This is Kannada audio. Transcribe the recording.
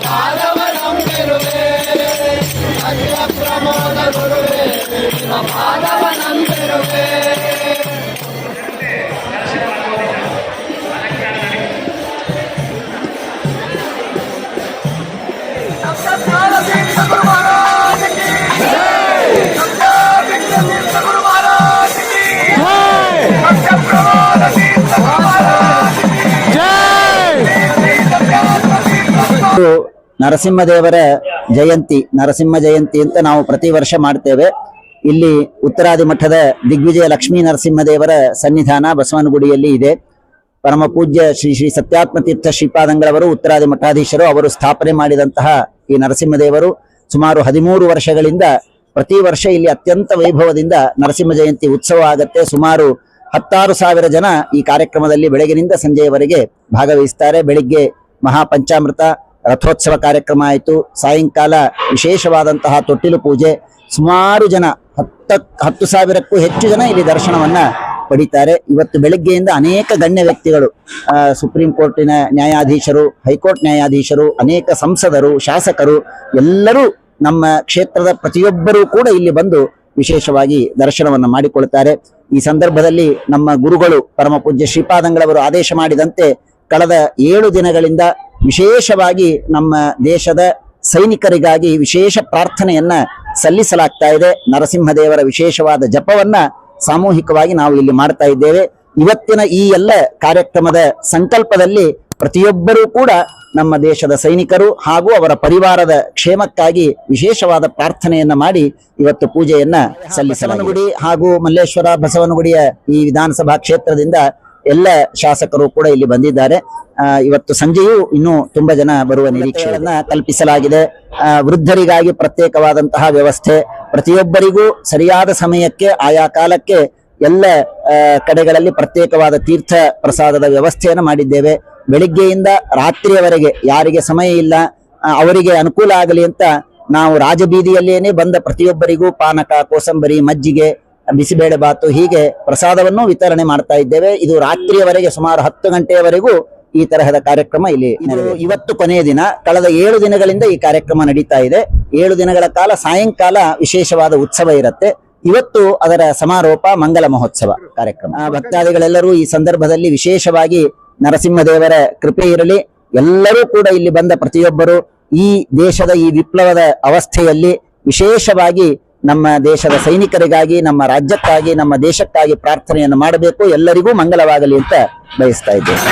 ಪಾದವನಂಬಿರುವೆ ಅಖಿಲ ಪ್ರಮೋದ ಗುರುವೆ ನಿಮ್ಮ ಪಾದವನಂಬಿರುವೆ. ನರಸಿಂಹದೇವರ ಜಯಂತಿ, ನರಸಿಂಹ ಜಯಂತಿ ಅಂತ ನಾವು ಪ್ರತಿ ವರ್ಷ ಮಾಡ್ತೇವೆ. ಇಲ್ಲಿ ಉತ್ತರಾದಿ ಮಠದ ದಿಗ್ವಿಜಯ ಲಕ್ಷ್ಮೀ ನರಸಿಂಹದೇವರ ಸನ್ನಿಧಾನ ಬಸವನಗುಡಿಯಲ್ಲಿ ಇದೆ. ಪರಮ ಪೂಜ್ಯ ಶ್ರೀ ಶ್ರೀ ಸತ್ಯಾತ್ಮತೀರ್ಥ ಶ್ರೀಪಾದಂಗಳವರು ಉತ್ತರಾದಿ ಮಠಾಧೀಶರು, ಅವರು ಸ್ಥಾಪನೆ ಮಾಡಿದಂತಹ ಈ ನರಸಿಂಹದೇವರು ಸುಮಾರು 13 ವರ್ಷಗಳಿಂದ ಪ್ರತಿ ವರ್ಷ ಇಲ್ಲಿ ಅತ್ಯಂತ ವೈಭವದಿಂದ ನರಸಿಂಹ ಜಯಂತಿ ಉತ್ಸವ ಆಗತ್ತೆ. ಸುಮಾರು 16,000 ಜನ ಈ ಕಾರ್ಯಕ್ರಮದಲ್ಲಿ ಬೆಳಗಿನಿಂದ ಸಂಜೆಯವರೆಗೆ ಭಾಗವಹಿಸ್ತಾರೆ. ಬೆಳಿಗ್ಗೆ ಮಹಾಪಂಚಾಮೃತ ರಥೋತ್ಸವ ಕಾರ್ಯಕ್ರಮ ಆಯಿತು. ಸಾಯಂಕಾಲ ವಿಶೇಷವಾದಂತಹ ತೊಟ್ಟಿಲು ಪೂಜೆ. ಸುಮಾರು ಜನ 10,000ಕ್ಕೂ ಹೆಚ್ಚು ಜನ ಇಲ್ಲಿ ದರ್ಶನವನ್ನ ಪಡಿತಾರೆ. ಇವತ್ತು ಬೆಳಗ್ಗೆಯಿಂದ ಅನೇಕ ಗಣ್ಯ ವ್ಯಕ್ತಿಗಳು, ಸುಪ್ರೀಂ ಕೋರ್ಟಿನ ನ್ಯಾಯಾಧೀಶರು, ಹೈಕೋರ್ಟ್ ನ್ಯಾಯಾಧೀಶರು, ಅನೇಕ ಸಂಸದರು, ಶಾಸಕರು ಎಲ್ಲರೂ ನಮ್ಮ ಕ್ಷೇತ್ರದ ಪ್ರತಿಯೊಬ್ಬರೂ ಕೂಡ ಇಲ್ಲಿ ಬಂದು ವಿಶೇಷವಾಗಿ ದರ್ಶನವನ್ನು ಮಾಡಿಕೊಳ್ತಾರೆ. ಈ ಸಂದರ್ಭದಲ್ಲಿ ನಮ್ಮ ಗುರುಗಳು ಪರಮ ಪೂಜ್ಯ ಶ್ರೀಪಾದಂಗಳವರು ಆದೇಶ ಮಾಡಿದಂತೆ ಕಳೆದ 7 ದಿನಗಳಿಂದ ವಿಶೇಷವಾಗಿ ನಮ್ಮ ದೇಶದ ಸೈನಿಕರಿಗಾಗಿ ವಿಶೇಷ ಪ್ರಾರ್ಥನೆಯನ್ನ ಸಲ್ಲಿಸಲಾಗ್ತಾ ಇದೆ. ನರಸಿಂಹದೇವರ ವಿಶೇಷವಾದ ಜಪವನ್ನ ಸಾಮೂಹಿಕವಾಗಿ ನಾವು ಇಲ್ಲಿ ಮಾಡ್ತಾ ಇದ್ದೇವೆ. ಇವತ್ತಿನ ಈ ಎಲ್ಲ ಕಾರ್ಯಕ್ರಮದ ಸಂಕಲ್ಪದಲ್ಲಿ ಪ್ರತಿಯೊಬ್ಬರೂ ಕೂಡ ನಮ್ಮ ದೇಶದ ಸೈನಿಕರು ಹಾಗೂ ಅವರ ಪರಿವಾರದ ಕ್ಷೇಮಕ್ಕಾಗಿ ವಿಶೇಷವಾದ ಪ್ರಾರ್ಥನೆಯನ್ನ ಮಾಡಿ ಇವತ್ತು ಪೂಜೆಯನ್ನ ಸಲ್ಲಿಸಲಾಗಿದೆ. ಹಾಗೂ ಮಲ್ಲೇಶ್ವರ ಬಸವನಗುಡಿಯ ಈ ವಿಧಾನಸಭಾ ಕ್ಷೇತ್ರದಿಂದ ಎಲ್ಲ ಶಾಸಕರು ಕೂಡ ಇಲ್ಲಿ ಬಂದಿದ್ದಾರೆ. ಇವತ್ತು ಸಂಜೆಯೂ ಇನ್ನೂ ತುಂಬಾ ಜನ ಬರುವ ನಿರೀಕ್ಷೆಯನ್ನ ಕಲ್ಪಿಸಲಾಗಿದೆ. ವೃದ್ಧರಿಗಾಗಿ ಪ್ರತ್ಯೇಕವಾದಂತಹ ವ್ಯವಸ್ಥೆ, ಪ್ರತಿಯೊಬ್ಬರಿಗೂ ಸರಿಯಾದ ಸಮಯಕ್ಕೆ ಆಯಾ ಕಾಲಕ್ಕೆ ಎಲ್ಲ ಕಡೆಗಳಲ್ಲಿ ಪ್ರತ್ಯೇಕವಾದ ತೀರ್ಥ ಪ್ರಸಾದದ ವ್ಯವಸ್ಥೆಯನ್ನು ಮಾಡಿದ್ದೇವೆ. ಬೆಳಿಗ್ಗೆಯಿಂದ ರಾತ್ರಿಯವರೆಗೆ ಯಾರಿಗೆ ಸಮಯ ಇಲ್ಲ ಅವರಿಗೆ ಅನುಕೂಲ ಆಗಲಿ ಅಂತ ನಾವು ರಾಜಬೀದಿಯಲ್ಲೇನೆ ಬಂದ ಪ್ರತಿಯೊಬ್ಬರಿಗೂ ಪಾನಕ, ಕೋಸಂಬರಿ, ಮಜ್ಜಿಗೆ, ಬಿಸಿಬೇಳೆ ಬಾತು ಹೀಗೆ ಪ್ರಸಾದವನ್ನು ವಿತರಣೆ ಮಾಡ್ತಾ ಇದ್ದೇವೆ. ಇದು ರಾತ್ರಿಯವರೆಗೆ ಸುಮಾರು 10 ಗಂಟೆಯವರೆಗೂ ಈ ತರಹದ ಕಾರ್ಯಕ್ರಮ ಇಲ್ಲಿ ಇವತ್ತು ಕೊನೆಯ ದಿನ. ಕಳೆದ 7 ದಿನಗಳಿಂದ ಈ ಕಾರ್ಯಕ್ರಮ ನಡೀತಾ ಇದೆ. 7 ದಿನಗಳ ಕಾಲ ಸಾಯಂಕಾಲ ವಿಶೇಷವಾದ ಉತ್ಸವ ಇರುತ್ತೆ. ಇವತ್ತು ಅದರ ಸಮಾರೋಪ ಮಂಗಲ ಮಹೋತ್ಸವ ಕಾರ್ಯಕ್ರಮ. ಭಕ್ತಾದಿಗಳೆಲ್ಲರೂ ಈ ಸಂದರ್ಭದಲ್ಲಿ ವಿಶೇಷವಾಗಿ ನರಸಿಂಹದೇವರ ಕೃಪೆ ಇರಲಿ. ಎಲ್ಲರೂ ಕೂಡ ಇಲ್ಲಿ ಬಂದ ಪ್ರತಿಯೊಬ್ಬರು ಈ ದೇಶದ ಈ ವಿಪ್ಲವದ ಅವಸ್ಥೆಯಲ್ಲಿ ವಿಶೇಷವಾಗಿ ನಮ್ಮ ದೇಶದ ಸೈನಿಕರಿಗಾಗಿ, ನಮ್ಮ ರಾಜ್ಯಕ್ಕಾಗಿ, ನಮ್ಮ ದೇಶಕ್ಕಾಗಿ ಪ್ರಾರ್ಥನೆಯನ್ನು ಮಾಡಬೇಕು. ಎಲ್ಲರಿಗೂ ಮಂಗಲವಾಗಲಿ ಅಂತ ಬಯಸ್ತಾ ಇದ್ದೇವೆ.